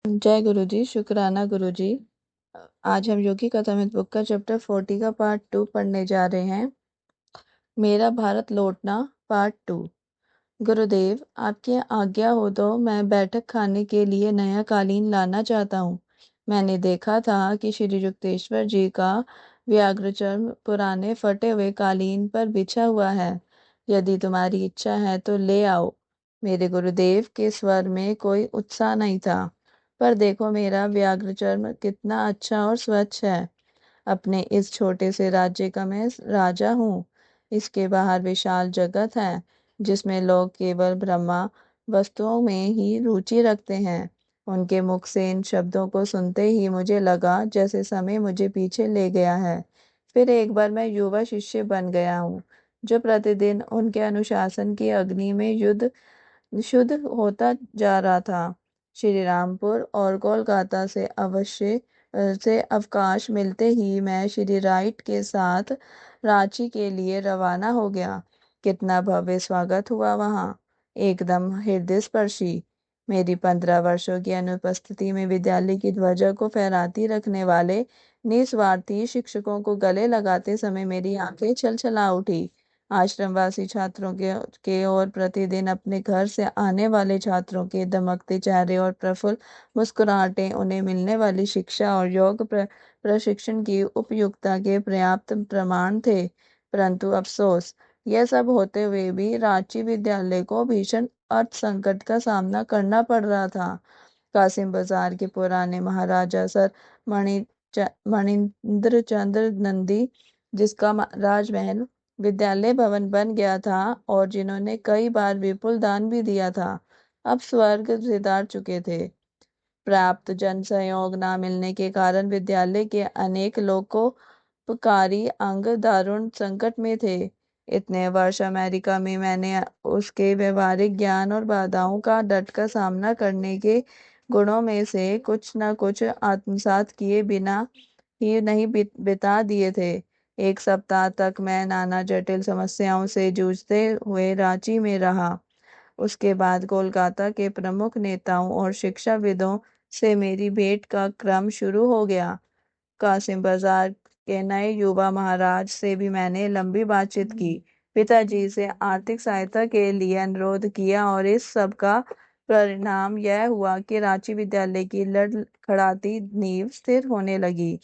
जय गुरु जी, शुक्राना गुरु जी। आज हम योगी कथामृत बुक का चैप्टर 40 का पार्ट 2 पढ़ने जा रहे हैं। मेरा भारत लौटना पार्ट 2। गुरुदेव, आपकी आज्ञा हो तो मैं बैठक खाने के लिए नया कालीन लाना चाहता हूँ। मैंने देखा था कि श्री युक्तेश्वर जी का व्याघ्रचर्म पुराने फटे हुए कालीन पर बिछा हुआ है। यदि तुम्हारी इच्छा है तो ले आओ। मेरे गुरुदेव के स्वर में कोई उत्साह नहीं था। पर देखो, मेरा व्याघ्रचर्म कितना अच्छा और स्वच्छ है। अपने इस छोटे से राज्य का मैं राजा हूँ। इसके बाहर विशाल जगत है, जिसमें लोग केवल ब्रह्मा वस्तुओं में ही रुचि रखते हैं। उनके मुख से इन शब्दों को सुनते ही मुझे लगा जैसे समय मुझे पीछे ले गया है। फिर एक बार मैं युवा शिष्य बन गया हूँ, जो प्रतिदिन उनके अनुशासन की अग्नि में युद्ध शुद्ध होता जा रहा था। श्री रामपुर और कोलकाता से अवकाश मिलते ही मैं श्री राइट के साथ रांची के लिए रवाना हो गया। कितना भव्य स्वागत हुआ वहाँ, एकदम हृदय स्पर्शी। मेरी 15 वर्षों की अनुपस्थिति में विद्यालय की ध्वजा को फहराती रखने वाले निस्वार्थी शिक्षकों को गले लगाते समय मेरी आंखें छलछला उठी। आश्रमवासी छात्रों के और प्रतिदिन अपने घर से आने वाले छात्रों के दमकते चेहरे और प्रफुल्ल मुस्कुराहटें उन्हें मिलने वाली शिक्षा और योग प्रशिक्षण की उपयुक्तता के पर्याप्त प्रमाण थे। परंतु अफसोस, यह सब होते हुए भी रांची विद्यालय को भीषण अर्थ संकट का सामना करना पड़ रहा था। कासिम बाजार के पुराने महाराजा सर मणिंद्र चंद्र नंदी, जिसका राजमहल विद्यालय भवन बन गया था और जिन्होंने कई बार विपुल दान भी दिया था, अब स्वर्ग सिधार चुके थे। प्राप्त जन सहयोग न मिलने के कारण विद्यालय के अनेक लोकोपकारी अंग दारुण संकट में थे। इतने वर्ष अमेरिका में मैंने उसके व्यवहारिक ज्ञान और बाधाओं का डटकर सामना करने के गुणों में से कुछ न कुछ आत्मसात किए बिना ही नहीं बिता दिए थे। एक सप्ताह तक मैं नाना जटिल समस्याओं से जूझते हुए रांची में रहा। उसके बाद कोलकाता के प्रमुख नेताओं और शिक्षाविदों से मेरी भेंट का क्रम शुरू हो गया। कासिम बाजार के नए युवा महाराज से भी मैंने लंबी बातचीत की। पिताजी से आर्थिक सहायता के लिए अनुरोध किया और इस सब का परिणाम यह हुआ कि रांची विद्यालय की लड़खड़ाती नींव स्थिर होने लगी।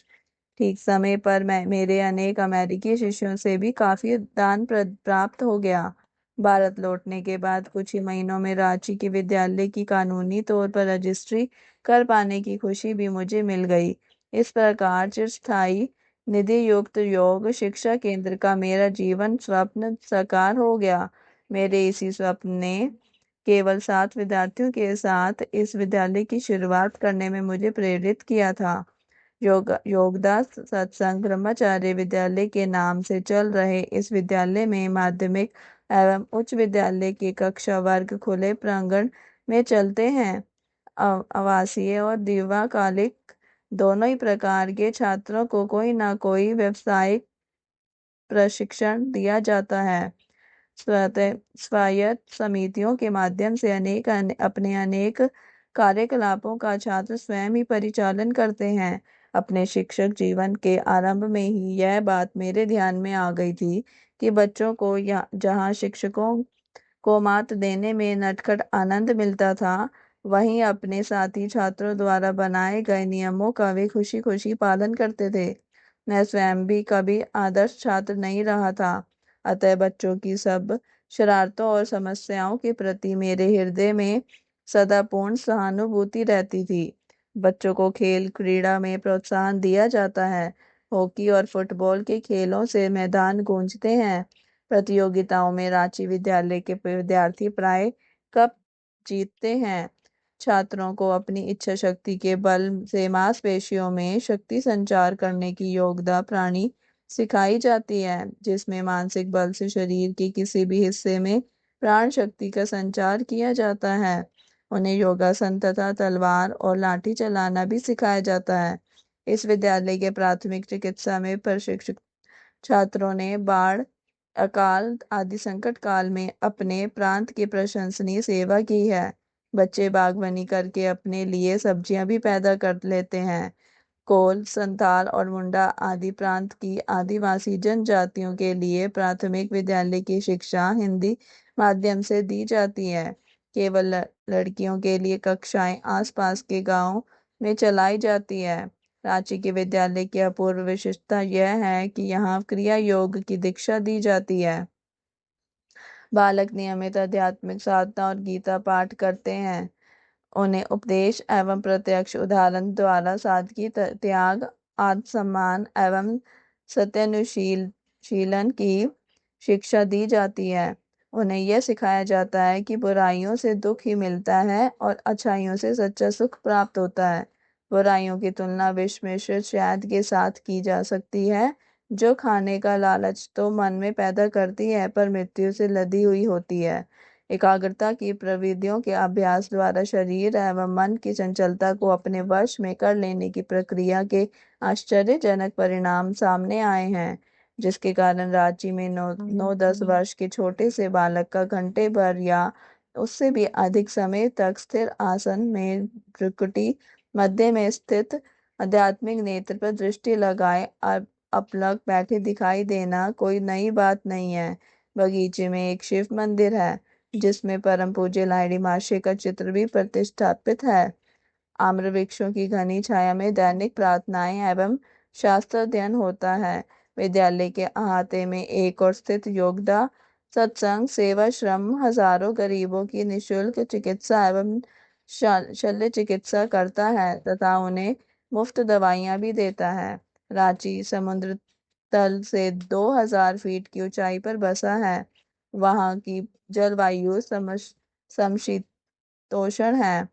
ठीक समय पर मैं मेरे अनेक अमेरिकी शिष्यों से भी काफी दान प्राप्त हो गया। भारत लौटने के बाद कुछ ही महीनों में रांची की विद्यालय की कानूनी तौर पर रजिस्ट्री कर पाने की खुशी भी मुझे मिल गई। इस प्रकार चिरस्थायी निधि युक्त योग शिक्षा केंद्र का मेरा जीवन स्वप्न साकार हो गया। मेरे इसी स्वप्न ने केवल 7 विद्यार्थियों के साथ इस विद्यालय की शुरुआत करने में मुझे प्रेरित किया था। योगदास सत्संग ब्रह्मचार्य विद्यालय के नाम से चल रहे इस विद्यालय में माध्यमिक एवं उच्च विद्यालय के कक्षा वर्ग खुले प्रांगण में चलते हैं। आवासीय और दीर्घकालिक दोनों ही प्रकार के छात्रों को कोई ना कोई व्यावसायिक प्रशिक्षण दिया जाता है। स्वायत्त समितियों के माध्यम से अपने अनेक कार्यकलापों का छात्र स्वयं ही परिचालन करते हैं। अपने शिक्षक जीवन के आरंभ में ही यह बात मेरे ध्यान में आ गई थी कि बच्चों को जहाँ शिक्षकों को मात देने में नटखट आनंद मिलता था, वहीं अपने साथी छात्रों द्वारा बनाए गए नियमों का वे खुशी खुशी पालन करते थे। मैं स्वयं भी कभी आदर्श छात्र नहीं रहा था, अतः बच्चों की सब शरारतों और समस्याओं के प्रति मेरे हृदय में सदा पूर्ण सहानुभूति रहती थी। बच्चों को खेल क्रीड़ा में प्रोत्साहन दिया जाता है। हॉकी और फुटबॉल के खेलों से मैदान गूंजते हैं। प्रतियोगिताओं में रांची विद्यालय के विद्यार्थी प्राय कप जीतते हैं। छात्रों को अपनी इच्छा शक्ति के बल से मांसपेशियों में शक्ति संचार करने की योग्यता प्राणी सिखाई जाती है, जिसमें मानसिक बल से शरीर के किसी भी हिस्से में प्राण शक्ति का संचार किया जाता है। उन्हें योगासन तथा तलवार और लाठी चलाना भी सिखाया जाता है। इस विद्यालय के प्राथमिक चिकित्सा में प्रशिक्षित छात्रों ने बाढ़, अकाल आदि संकट काल में अपने प्रांत की प्रशंसनीय सेवा की है। बच्चे बागवानी करके अपने लिए सब्जियां भी पैदा कर लेते हैं। कोल, संथाल और मुंडा आदि प्रांत की आदिवासी जनजातियों के लिए प्राथमिक विद्यालय की शिक्षा हिंदी माध्यम से दी जाती है। केवल लड़कियों के लिए कक्षाएं आसपास के गांव में चलाई जाती है। रांची के विद्यालय की अपूर्व विशेषता यह है कि यहाँ क्रिया योग की दीक्षा दी जाती है। बालक नियमित आध्यात्मिक साधना और गीता पाठ करते हैं। उन्हें उपदेश एवं प्रत्यक्ष उदाहरण द्वारा सादगी, त्याग, आत्मसम्मान एवं सत्यानुशीलन की शिक्षा दी जाती है। उन्हें यह सिखाया जाता है कि बुराइयों से दुख ही मिलता है और अच्छाइयों से सच्चा सुख प्राप्त होता है। बुराइयों की तुलना विष मिश्रित शहद के साथ की जा सकती है, जो खाने का लालच तो मन में पैदा करती है पर मृत्यु से लदी हुई होती है। एकाग्रता की प्रविधियों के अभ्यास द्वारा शरीर एवं मन की चंचलता को अपने वश में कर लेने की प्रक्रिया के आश्चर्यजनक परिणाम सामने आए हैं, जिसके कारण रांची में 9-10 वर्ष के छोटे से बालक का घंटे भर या उससे भी अधिक समय तक स्थिर आसन में भ्रुकुटी मध्य में स्थित आध्यात्मिक नेत्र पर दृष्टि लगाए अपलक बैठे दिखाई देना कोई नई बात नहीं है। बगीचे में एक शिव मंदिर है, जिसमें परम पूज्य लाहिड़ी महाशय का चित्र भी प्रतिष्ठापित है। आम्र वृक्षों की घनी छाया में दैनिक प्रार्थनाएं एवं शास्त्र अध्ययन होता है। विद्यालय के अहाते में एक और स्थित योगदा सत्संग सेवाश्रम हजारों गरीबों की निःशुल्क चिकित्सा एवं शल्य चिकित्सा करता है तथा उन्हें मुफ्त दवाइयां भी देता है। रांची समुद्र तल से 2000 फीट की ऊंचाई पर बसा है। वहाँ की जलवायु समशीतोष्ण है।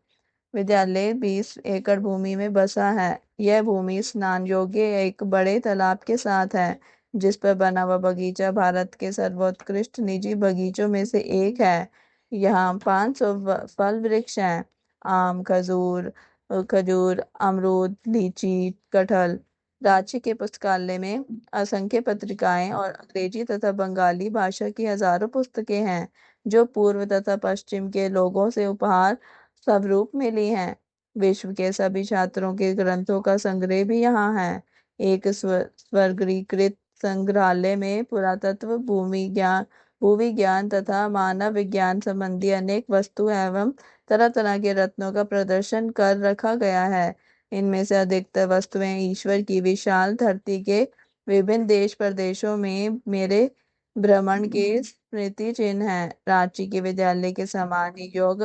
विद्यालय 20 एकड़ भूमि में बसा है। यह भूमि स्नान योग्य एक बड़े तालाब के साथ है, जिस पर बना हुआ बगीचा भारत के सर्वोत्कृष्ट निजी बगीचों में से एक है। यहाँ 500 फल वृक्ष हैं। आम, खजूर खजूर अमरूद, लीची, कटहल। रांची के पुस्तकालय में असंख्य पत्रिकाएं और अंग्रेजी तथा बंगाली भाषा की हजारों पुस्तकें हैं, जो पूर्व तथा पश्चिम के लोगों से उपहार स्वरूप मिली हैं। विश्व के सभी छात्रों के ग्रंथों का संग्रह भी यहाँ है। एक स्वर्गीकृत संग्रहालय में पुरातत्व, भूविज्ञान तथा मानव विज्ञान संबंधी अनेक वस्तु एवं तरह तरह के रत्नों का प्रदर्शन कर रखा गया है। इनमें से अधिकतर वस्तुएं ईश्वर की विशाल धरती के विभिन्न देश प्रदेशों में मेरे भ्रमण के स्मृति चिन्ह हैं। रांची के विद्यालय के सामान्य योग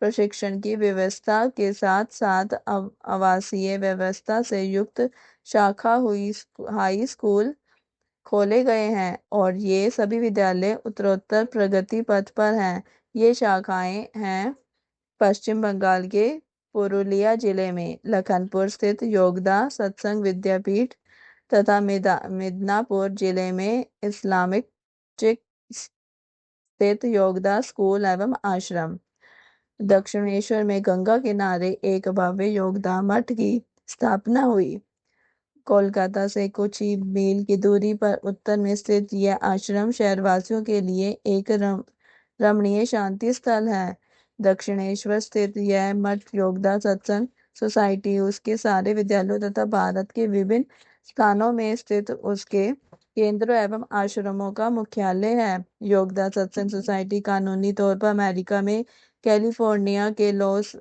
प्रशिक्षण की व्यवस्था के साथ साथ आवासीय व्यवस्था से युक्त शाखा हुई हाई स्कूल खोले गए हैं और ये सभी विद्यालय उत्तरोत्तर प्रगति पथ पर हैं। ये शाखाएं हैं पश्चिम बंगाल के पुरुलिया जिले में लखनपुर स्थित योगदा सत्संग विद्यापीठ तथा मिदनापुर जिले में इस्लामिक चिक स्थित योगदा स्कूल एवं आश्रम। दक्षिणेश्वर में गंगा किनारे एक भव्य योगदा मठ की स्थापना हुई। कोलकाता से कुछ ही मील की दूरी पर उत्तर में स्थित यह आश्रम शहरवासियों के लिए एक रमणीय शांति स्थल है। दक्षिणेश्वर स्थित यह मठ योगदा सत्संग सोसाइटी उसके सारे विद्यालयों तथा भारत के विभिन्न स्थानों में स्थित उसके केंद्रों एवं आश्रमों का मुख्यालय है। योगदा सत्संग सोसाइटी कानूनी तौर पर अमेरिका में कैलिफोर्निया के लॉस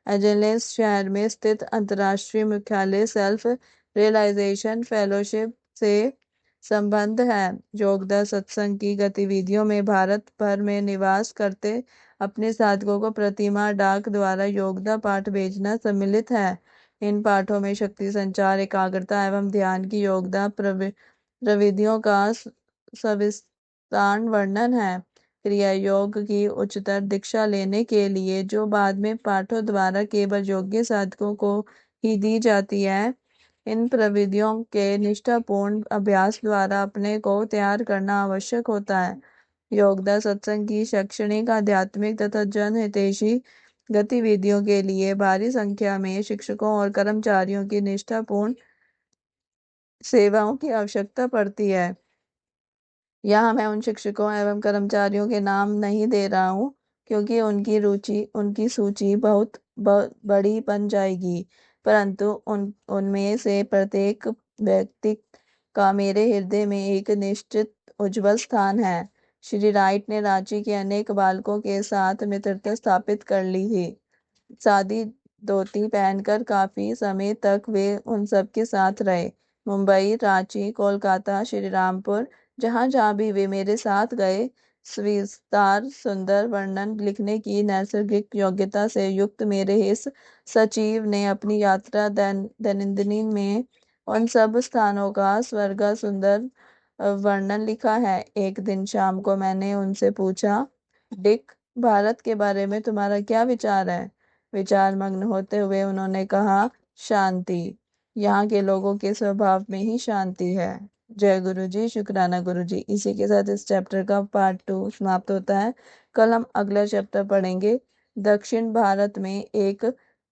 एंजलिस शहर में स्थित अंतर्राष्ट्रीय मुख्यालय सेल्फ रियलाइजेशन फेलोशिप से संबद्ध है। योगदा सत्संग की गतिविधियों में भारत भर में निवास करते अपने साधकों को प्रतिमाह डाक द्वारा योगदा पाठ भेजना सम्मिलित है। इन पाठों में शक्ति संचार, एकाग्रता एवं ध्यान की योगदा प्रविधियों का सविस्तार वर्णन है। क्रिया योग की उच्चतर दीक्षा लेने के लिए जो बाद में पाठों द्वारा केवल योग्य साधकों को ही दी जाती है, इन प्रविधियों के निष्ठापूर्ण अभ्यास द्वारा अपने को तैयार करना आवश्यक होता है। योगदा सत्संग की शैक्षणिक, आध्यात्मिक तथा जनहितैषी गतिविधियों के लिए भारी संख्या में शिक्षकों और कर्मचारियों की निष्ठापूर्ण सेवाओं की आवश्यकता पड़ती है। यहाँ मैं उन शिक्षकों एवं कर्मचारियों के नाम नहीं दे रहा हूँ, क्योंकि उनकी सूची बहुत बड़ी बन जाएगी, परंतु उनमें से प्रत्येक व्यक्ति का मेरे हृदय में एक निश्चित उज्ज्वल स्थान है। श्री राइट ने रांची के अनेक बालकों के साथ मित्रता स्थापित कर ली थी। सादी धोती पहनकर काफी समय तक वे उन सब के साथ रहे। मुंबई, रांची, कोलकाता, श्रीरामपुर, जहां जहां भी वे मेरे साथ गए, सविस्तार सुंदर वर्णन लिखने की नैसर्गिक योग्यता से युक्त मेरे इस सचिव ने अपनी यात्रा दैनंदिनी में उन सब स्थानों का स्वर्ग सुंदर वर्णन लिखा है। एक दिन शाम को मैंने उनसे पूछा, डिक, भारत के बारे में तुम्हारा क्या विचार है? विचार मग्न होते हुए उन्होंने कहा, शांति। यहाँ के लोगों के स्वभाव में ही शांति है। जय गुरु जी, शुक्राना गुरु जी। इसी के साथ इस चैप्टर का पार्ट 2 समाप्त होता है। कल हम अगला चैप्टर पढ़ेंगे, दक्षिण भारत में एक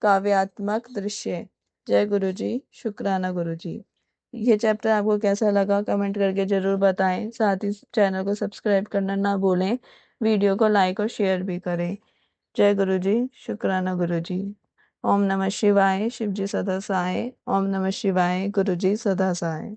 काव्यात्मक दृश्य। जय गुरु जी, शुक्राना गुरु जी। ये चैप्टर आपको कैसा लगा कमेंट करके जरूर बताएं। साथ ही चैनल को सब्सक्राइब करना ना भूलें। वीडियो को लाइक और शेयर भी करें। जय गुरु जी, शुक्राना गुरु जी। ओम नमः शिवाय, शिव जी सदा सहाय। ओम नमः शिवाय, गुरु जी सदा सहाय।